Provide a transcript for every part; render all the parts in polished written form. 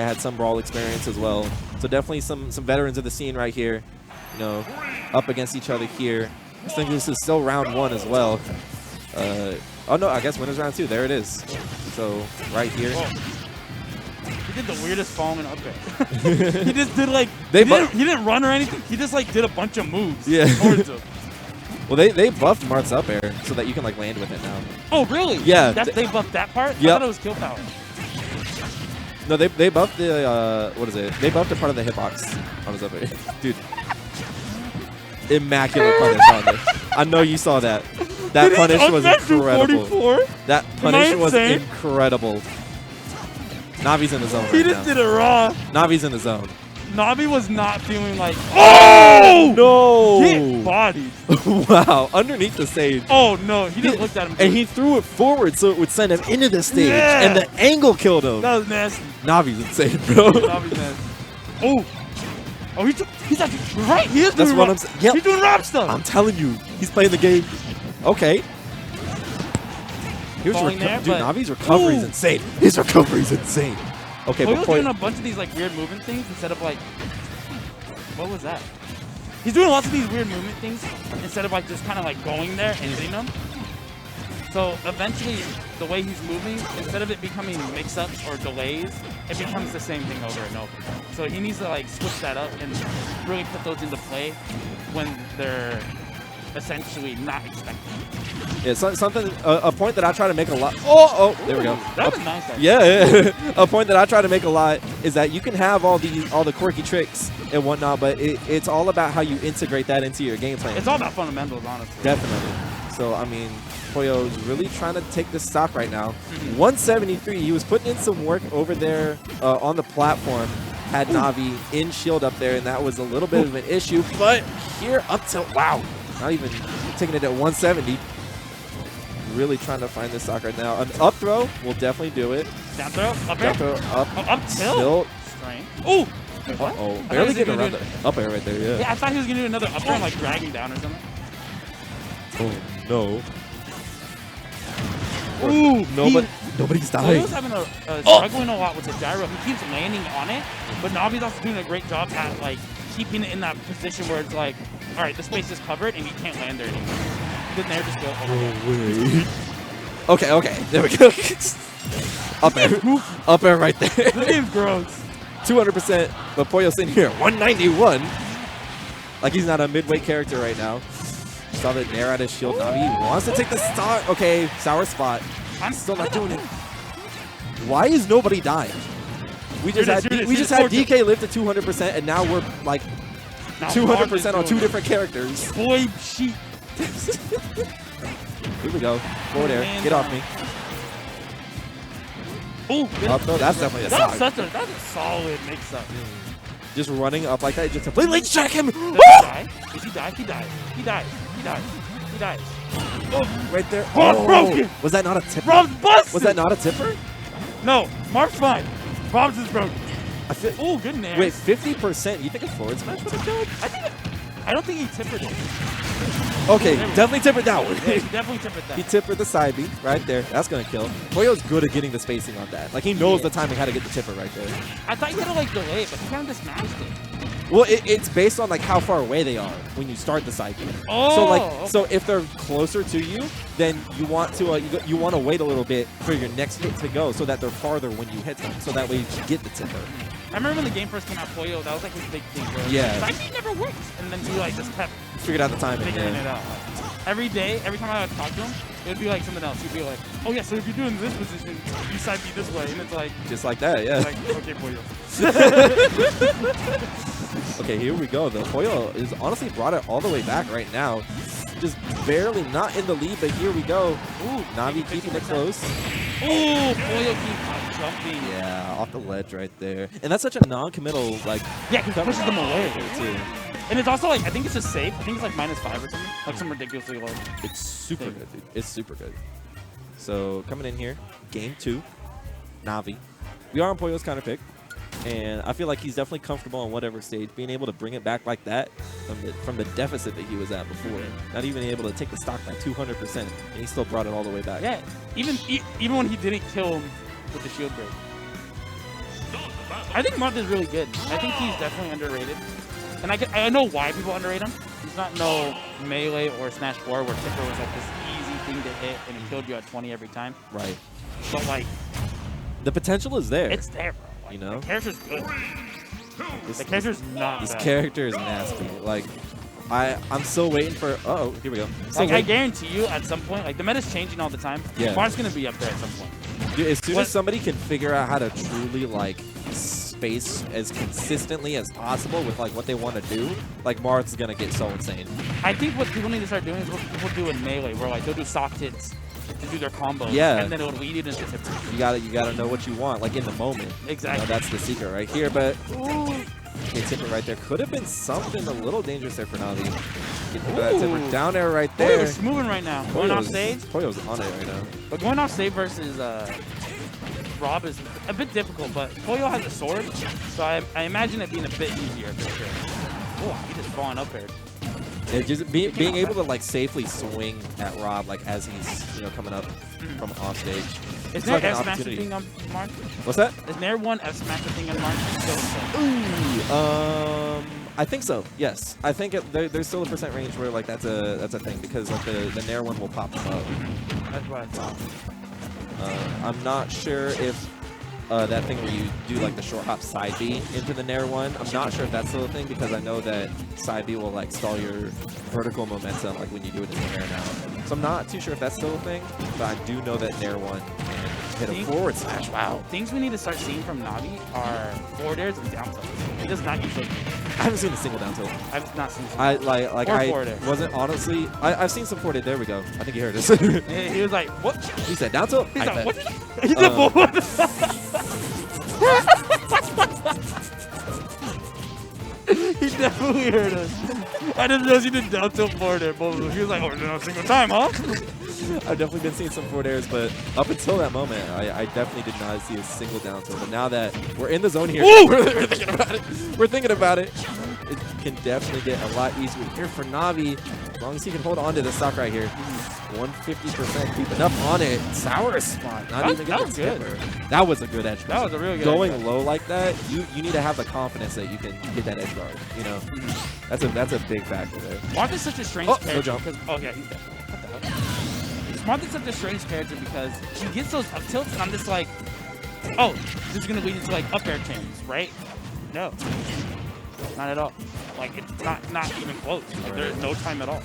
had some brawl experience as well. So definitely some veterans of the scene right here, you know, up against each other here. I think this is still round 1 as well. Oh no, I guess winners round 2. There it is. So right here. Whoa. He did the weirdest falling up there. He just did like he didn't run or anything. He just like did a bunch of moves. Yeah. Towards him. Well, they buffed Marth's up air so that you can like land with it now. Oh really? Yeah. They buffed that part? Yep. I thought it was kill power. No, they buffed the what is it? They buffed a part of the hitbox on his up air. Dude. Immaculate punish on this. I know you saw that. That punish was incredible. 44? That punish was incredible. Navi's in the zone right now. He just did it raw. Navi's in the zone. Navi was not feeling like, oh! No! Get bodied. Wow, underneath the stage. Oh, no. He just looked at him. And he threw it forward so it would send him into the stage. Yeah. And the angle killed him. That was nasty. Navi's insane, bro. Navi's nasty. Oh. Oh, he's actually right. He is That's doing what I'm saying. Yep. He's doing rap stuff. I'm telling you, he's playing the game. Okay. Here's Falling there, dude, Navi's recovery is insane. His recovery is insane. Okay, but doing a bunch of these like weird movement things instead of like, what was that? He's doing lots of these weird movement things instead of like just kind of like going there and hitting them. So eventually, the way he's moving, instead of it becoming mix-ups or delays, it becomes the same thing over and over. So he needs to like switch that up and really put those into play when they're essentially not expecting. Yeah, something. A point that I try to make a lot. Oh, there we go. That was nice. Actually. Yeah. A point that I try to make a lot is that you can have all the quirky tricks and whatnot, but it's all about how you integrate that into your game plan. It's all about fundamentals, honestly. Definitely. So I mean, Pollo's really trying to take this stock right now. 173. He was putting in some work over there on the platform. Had Navi in shield up there, and that was a little bit of an issue. But here up till wow, not even taking it at 170. Really trying to find this stock right now. An up throw will definitely do it. Down throw, up air, down throw, up tilt. Oh. Oh, barely getting around the up air right there. Yeah. Yeah, I thought he was gonna do another up throw, like dragging down or something. Oh no. Ooh, no, nobody's dying. Pollo's having struggling a lot with the gyro. He keeps landing on it, but Navi's also doing a great job at like keeping it in that position where it's like, all right, the space is covered and he can't land there anymore. Then there just go. Okay, there we go. Up air, up air right there. This game's gross. 200%, but Pollo's sitting here, 191. Like he's not a midweight character right now. Saw the nair out his shield. Navi wants to take the stock. Okay, sour spot. I'm still not doing it. Why is nobody dying? We just had DK lift to 200%, and now we're like 200% on 2 different characters. Boy, sheep. Here we go. Forward air. Get off me. Oh, up throw. That's definitely a solid. That's a solid mix-up. Just running up like that, just completely check him. Does he die? Does he die? He dies. He dies. He dies. He dies. Oh, right there. Oh, broken. Was that not a tipper? Rob's busted. Was that not a tipper? No, Marth's fine. Rob's is broken. Oh, good nair. Wait, 50%. You think a forward smash would have killed? I don't think he tippered it. Okay, definitely tippered that one. Yeah, he definitely tippered that. He tippered the side B right there. That's going to kill. Pollo's good at getting the spacing on that. Like, he knows the timing how to get the tipper right there. I thought you had to, like, delay it, but he kind of just smashed it. Well, it's based on, like, how far away they are when you start the side B. Oh, so, like, okay. so if they're closer to you, then you want to you want to wait a little bit for your next hit to go so that they're farther when you hit them. So that way you can get the tipper. I remember when the game first came out, Pollo, that was like his big thing. Yeah. Like, it never worked. And then he, like, just kept figured out the timing. Figuring it out. Every day, every time I would talk to him, it would be like something else. He'd be like, oh yeah, so if you're doing this position, you side B this way. And it's like... Just like that, yeah. Like, okay, Pollo. Okay, here we go. The Pollo is honestly brought it all the way back right now. Just barely not in the lead, but here we go. Ooh, Navi keeping it close. Ooh, Pollo keeps jumping. Yeah, off the ledge right there. And that's such a non-committal, like... Yeah, because it pushes them away. Too. And it's also like, I think it's just safe. I think it's like -5 or something. Like some ridiculously low. It's super good, dude. It's super good. So, coming in here, game 2, Navi. We are on Pollo's counter pick. And I feel like he's definitely comfortable on whatever stage. Being able to bring it back like that from the deficit that he was at before. Not even able to take the stock by 200%. And he still brought it all the way back. Yeah, even when he didn't kill him with the shield break. I think Marth is really good. I think he's definitely underrated. And I know why people underrate him. He's not no melee or Smash 4 where Tipper was like this easy thing to hit and it killed you at 20 every time. Right. But like, the potential is there. it's there, bro. Like, you know? The character's good. The character's not This bad. character is nasty. Like, I'm still waiting for. Uh oh, here we go. Like, I guarantee you, at some point, like the meta's changing all the time. Yeah. Marth's gonna be up there at some point. Dude, as soon as somebody can figure out how to truly like space as consistently as possible with like what they want to do, like Marth's gonna get so insane. I think what people need to start doing is what people do in Melee, where like they'll do soft hits to do their combos, Yeah. and then it'll lead you into Tipper. You gotta know what you want, like in the moment. Exactly. You know, that's the secret right here. But okay, Tipper right there could have been something a little dangerous there for Navi. Get that Tipper down there right there. Pollo's moving right now. Going off stage. Pollo's on it right now. But going off stage versus Rob is a bit difficult, but Pollo has a sword, so I imagine it being a bit easier for sure. Oh, he just falling up there. Yeah, just being able to like safely swing at Rob like as he's coming up from off stage. Is It's there like an F smash opportunity. thing on Marth? What's that? Is there one F smash thing on Marth? I think so. Yes, I think there's still a percent range where like that's a thing because like the Nair one will pop them up. That's what I thought. I'm not sure if that thing where you do like the short hop side B into the Nair one. I'm not sure if that's still a thing because I know that side B will like stall your vertical momentum like when you do it in the Nair now. So I'm not too sure if that's still a thing, but I do know that Nair one can hit a forward slash. Wow. Things we need to start seeing from Navi are forward airs and down tilts. He does not usually. I haven't seen a single down tilt. I've not seen. I forward air. wasn't honestly. I've seen some forward air. There we go. I think you heard us. He was like, "What?" He said down tilt. He's I like, bet. "What?" He said, "Forward." He definitely heard us. I didn't realize he did down tilt forward air. Both of them. He was like, "Oh, no, single time, huh?" I've definitely been seeing some forward airs, but up until that moment, I definitely did not see a single down tilt. But now that we're in the zone here, we're thinking about it. We're thinking about it. It can definitely get a lot easier here for Navi, as long as he can hold on to the stock right here. 150% creeping up on it. Sour spot. Not even that getting was good. Tipper. That was a good edge guard. That was a really good Going edge low like that, you need to have the confidence that you can get that edge guard. You know, that's a big factor there. Marth is such a strange No character. jump. Oh yeah, he's dead. What the hell? Marth is such a strange character because he gets those up tilts, and I'm just like, oh, this is gonna lead into like up air chains, right? No, not at all. Like it's not even close. Like there's no time at all.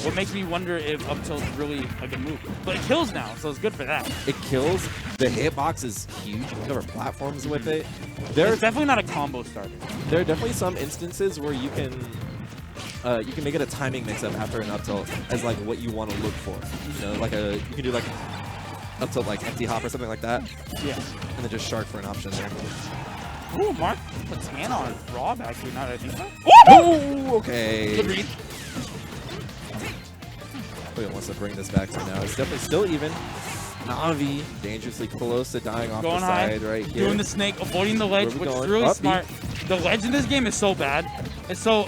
What makes me wonder if up tilt is really a good move. But it kills now, so it's good for that. It kills. The hitbox is huge. You can cover platforms with it. It's There's definitely not a combo starter. there are definitely some instances where you can make it a timing mix-up after an up tilt as like what you want to look for. You know, like you can do like up tilt like empty hop or something like that. Yeah. And then just shark for an option there. Ooh, Marth puts hand on Rob actually. Now that I think about it. Oh, okay. Good read. Pollo wants to bring this back to now. It's definitely still even. Navi dangerously close to dying off Going the high, side right here. doing the snake, avoiding the ledge, Where we which is going? really Up, smart. The ledge in this game is so bad. It's so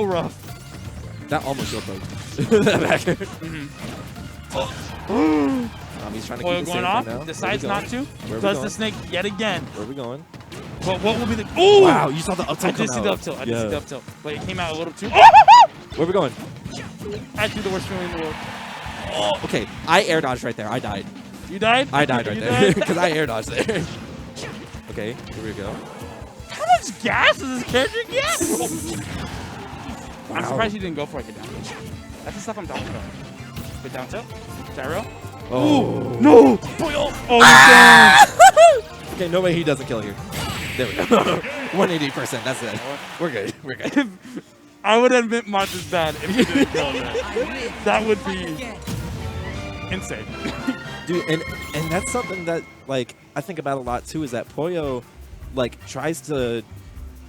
rough. That almost shield poked. That back. Navi's trying to Pollo keep it going safe off, for now. decides Where we not to, going? Where we does going? the snake yet again. Where are we going? But what will be the? Ooh! Wow, you saw the up tilt I did come see out. the up tilt. I did Yeah. see the up tilt, but it came out a little too. Where are we going? Actually, the worst feeling in the world. Oh, okay. I air dodged right there. I died. You died? I died right You there died? because I air dodged there. Okay, here we go. How much gas does this character get? I'm surprised he didn't go for like a down tilt. That's the stuff I'm talking about. Good down tilt. Gyro. Oh. No! Pollo! Oh, Okay, no way he doesn't kill here. There we go. 180%. That's it. We're good. We're good. I would admit Marth is bad if he didn't kill that. That would be insane. Dude, and that's something that like I think about a lot too is that Pollo like tries to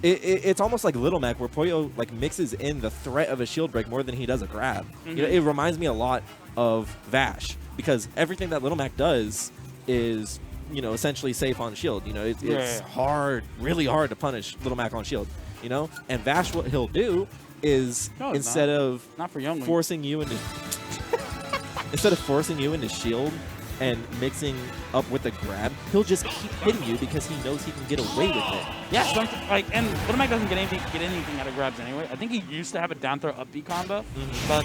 it's almost like Little Mac where Pollo like mixes in the threat of a shield break more than he does a grab. You know, it reminds me a lot of Vash because everything that Little Mac does is essentially safe on shield. It's hard, really hard to punish Little Mac on shield. And Vash, what he'll do is instead of not for young forcing you into shield and mixing up with the grab, he'll just keep hitting you because he knows he can get away with it. Yeah, and Little Mac doesn't get anything out of grabs anyway. I think he used to have a down throw up B combo, but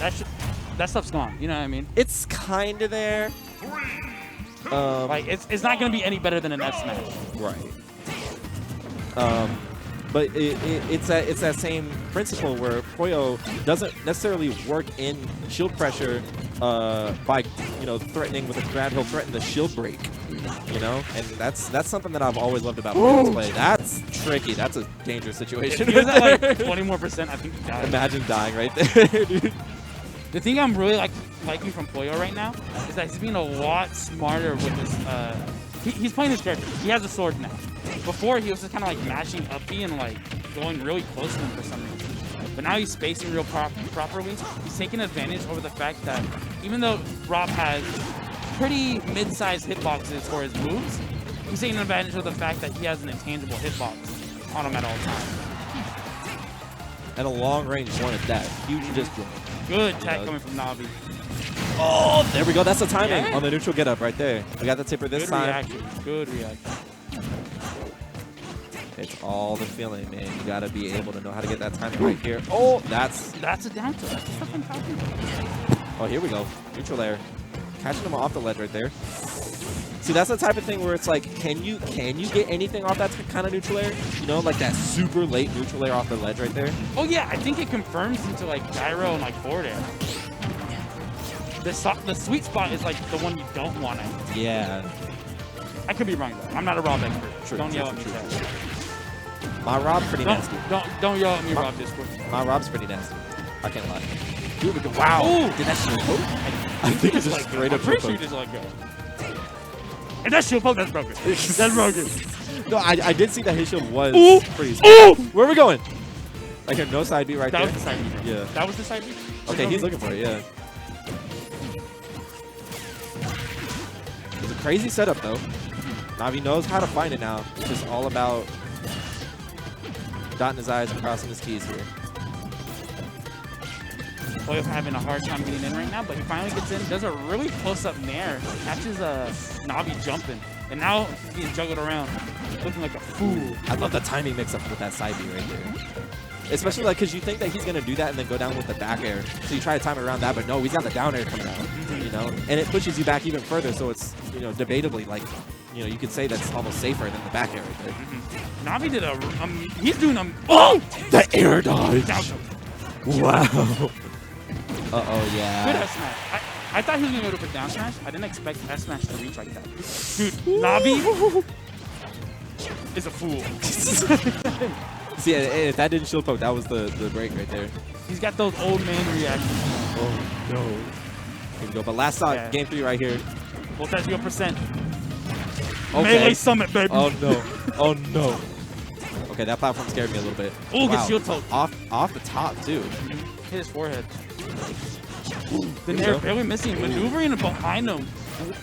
that stuff's gone. You know what I mean? It's kind of there. Like it's not going to be any better than an F smash. Right. But it's that same principle where Pollo doesn't necessarily work in shield pressure by threatening with a grab. He'll threaten the shield break, and that's something that I've always loved about Pollo's play. That's tricky. That's a dangerous situation. If he was at like 20 more %, I think he died. Imagine dying right there, dude. The thing I'm really liking from Pollo right now is that he's being a lot smarter with his. He's playing his character. He has a sword now. Before, he was just kind of like mashing up B and like going really close to him for some reason. But now he's spacing real properly. He's taking advantage over the fact that even though Rob has pretty mid-sized hitboxes for his moves, he's taking advantage of the fact that he has an intangible hitbox on him at all times. And a long-range one at that. Huge disc roll. Good tech coming from Navi. Oh, there we go. That's the timing on the neutral get-up right there. We got the tipper this time. Good reaction. It's all the feeling, man. You got to be able to know how to get that timing right here. Oh, that's a down throw. That's the stuff I'm talking about. Oh, here we go. Neutral air. Catching him off the ledge right there. See, that's the type of thing where it's like, can you get anything off that kind of neutral air? Like that super late neutral air off the ledge right there? Oh, yeah. I think it confirms into like gyro and like forward air. The sweet spot is like the one you don't want to. Yeah. I could be wrong, though. I'm not a Rob expert. Don't yell at me. My Rob's pretty nasty. Don't yell at me, Rob Discord. My Rob's pretty nasty. I can't lie. Dude, wow. Ooh. Did that shield poke? I think it's just straight up shield poke. I'm pretty sure you just let go. And that shield poke, that's broken. That's broken. No, I did see that his shield was pretty small. Where are we going? Like, no side B right there? That was the side B. Yeah. That was the side B? Okay, he's looking for it, yeah. It's a crazy setup, though. Navi knows how to find it now. It's just all about dotting his I's and crossing his T's here. Pollo's having a hard time getting in right now, but he finally gets in, does a really close-up nair, catches Navi jumping, and now he's being juggled around, looking like a fool. I love the timing mix-up with that side B right there. Especially like because you think that he's going to do that and then go down with the back air. So you try to time it around that, but no, he's got the down air coming out, And it pushes you back even further, so it's, debatably like, you could say that's almost safer than the back air right there. Navi did he's doing the air dodge! Wow. Uh-oh, yeah. Good S smash. I thought he was going to go for down smash. I didn't expect S smash to reach like that. Dude, Navi is a fool. See, if that didn't shield poke, that was the break right there. He's got those old man reactions. Oh, no. Here we go. But last stock, game 3 right here. We'll touch your percent. Okay. Melee Summit, baby. Oh, no. Oh, no. Okay, that platform scared me a little bit. Oh, good shield poke. Off the top, too. Hit his forehead. The nair barely missing, maneuvering behind him.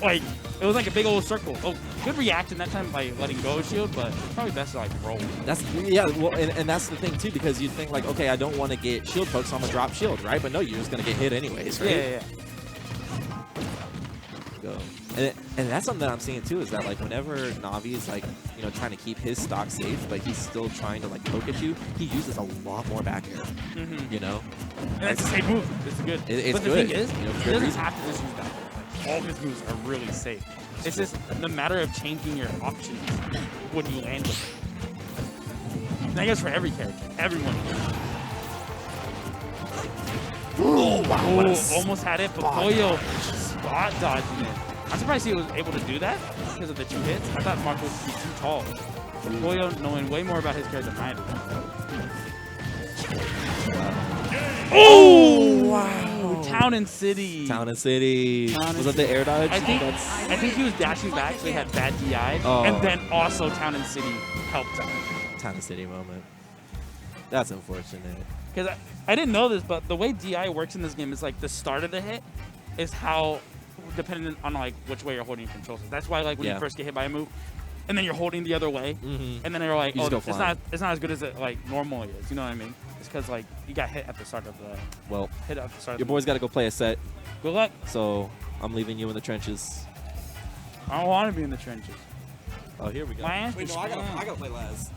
Like, it was like a big old circle. Oh, good reaction that time by letting go of shield, but it's probably best to like roll. Well, and that's the thing too, because you think like, okay, I don't want to get shield pokes, so I'm gonna drop shield, right? But no, you're just gonna get hit anyways, right? Yeah. Go. And that's something that I'm seeing too, is that like whenever Navi is like, trying to keep his stock safe, but he's still trying to like poke at you, he uses a lot more back air. And that's a safe move. It's good. It's but good. The thing is, he doesn't have to just use back air. All his moves are really safe. It's just the matter of changing your options when you land with it. And I guess for every character, everyone. Oh, wow. Almost had it, but Pollo spot dodging it. I'm surprised he was able to do that because of the 2 hits. I thought Marth would be too tall. Pollo knowing way more about his character than I do. Oh, wow. Town and City. Was that the air dodge? I think he was dashing back, so he had bad DI. And then also Town and City helped out. Town and City moment. That's unfortunate. Because I didn't know this, but the way DI works in this game is like the start of the hit is how dependent on like which way you're holding your controls. That's why like when you first get hit by a move, and then you're holding the other way, and then you're like, it's not as good as it like normally is. You know what I mean? It's because like you got hit at the start of the. Your boy's got to go play a set. Good luck. So I'm leaving you in the trenches. I don't want to be in the trenches. Oh, here we go. My answer's Wait, no, I gotta play Laz.